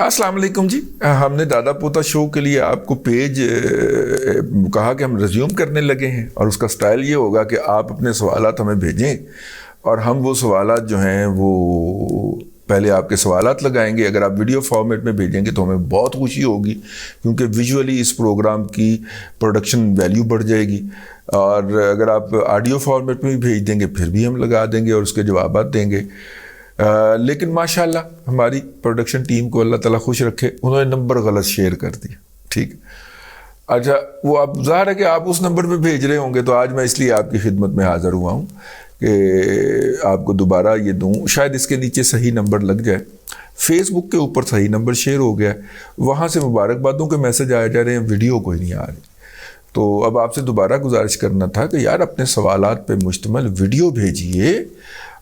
السلام علیکم جی. ہم نے دادا پوتا شو کے لیے آپ کو پیج کہا کہ ہم ریزیوم کرنے لگے ہیں، اور اس کا سٹائل یہ ہوگا کہ آپ اپنے سوالات ہمیں بھیجیں اور ہم وہ سوالات جو ہیں وہ پہلے آپ کے سوالات لگائیں گے. اگر آپ ویڈیو فارمیٹ میں بھیجیں گے تو ہمیں بہت خوشی ہوگی، کیونکہ ویژولی اس پروگرام کی پروڈکشن ویلیو بڑھ جائے گی. اور اگر آپ آڈیو فارمیٹ میں بھی بھیج دیں گے پھر بھی ہم لگا دیں گے اور اس کے جوابات دیں گے. لیکن ماشاءاللہ ہماری پروڈکشن ٹیم کو اللہ تعالیٰ خوش رکھے، انہوں نے نمبر غلط شیئر کر دیا. ٹھیک ہے، اچھا وہ اب ظاہر ہے کہ آپ اس نمبر پہ بھیج رہے ہوں گے، تو آج میں اس لیے آپ کی خدمت میں حاضر ہوا ہوں کہ آپ کو دوبارہ یہ دوں. شاید اس کے نیچے صحیح نمبر لگ جائے. فیس بک کے اوپر صحیح نمبر شیئر ہو گیا ہے، وہاں سے مبارکبادوں کے میسج آئے جا رہے ہیں، ویڈیو کوئی نہیں آ رہی. تو اب آپ سے دوبارہ گزارش کرنا تھا کہ یار اپنے سوالات پہ مشتمل ویڈیو بھیجیے،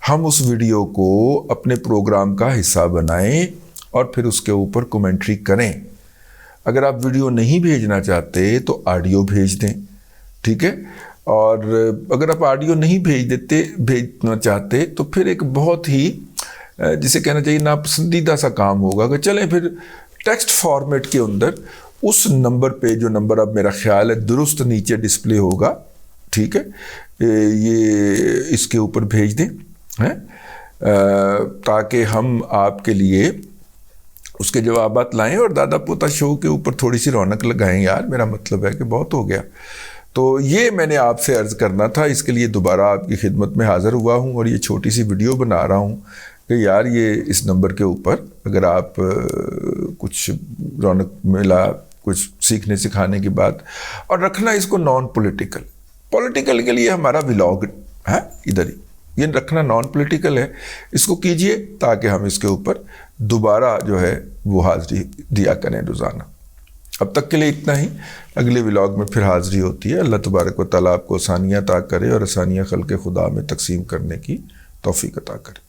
ہم اس ویڈیو کو اپنے پروگرام کا حصہ بنائیں اور پھر اس کے اوپر کومنٹری کریں. اگر آپ ویڈیو نہیں بھیجنا چاہتے تو آڈیو بھیج دیں، ٹھیک ہے. اور اگر آپ آڈیو نہیں بھیجنا چاہتے تو پھر ایک بہت ہی جسے کہنا چاہیے ناپسندیدہ سا کام ہوگا کہ چلیں پھر ٹیکسٹ فارمیٹ کے اندر اس نمبر پہ، جو نمبر اب میرا خیال ہے درست نیچے ڈسپلے ہوگا، ٹھیک ہے، یہ اس کے اوپر بھیج دیں تاکہ ہم آپ کے لیے اس کے جوابات لائیں اور دادا پوتا شو کے اوپر تھوڑی سی رونق لگائیں. یار میرا مطلب ہے کہ بہت ہو گیا. تو یہ میں نے آپ سے عرض کرنا تھا، اس کے لیے دوبارہ آپ کی خدمت میں حاضر ہوا ہوں اور یہ چھوٹی سی ویڈیو بنا رہا ہوں کہ یار یہ اس نمبر کے اوپر اگر آپ کچھ رونق ملا، کچھ سیکھنے سکھانے کی بات، اور رکھنا اس کو نان پولیٹیکل کے لیے ہمارا ولاگ ہے ادھر ہی، یہ رکھنا نان پولیٹیکل ہے، اس کو کیجئے تاکہ ہم اس کے اوپر دوبارہ جو ہے وہ حاضری دیا کریں روزانہ. اب تک کے لیے اتنا ہی، اگلے ولاگ میں پھر حاضری ہوتی ہے. اللہ تبارک و تعالیٰ آپ کو آسانیاں عطا کرے اور آسانیاں خلق خدا میں تقسیم کرنے کی توفیق عطا کرے.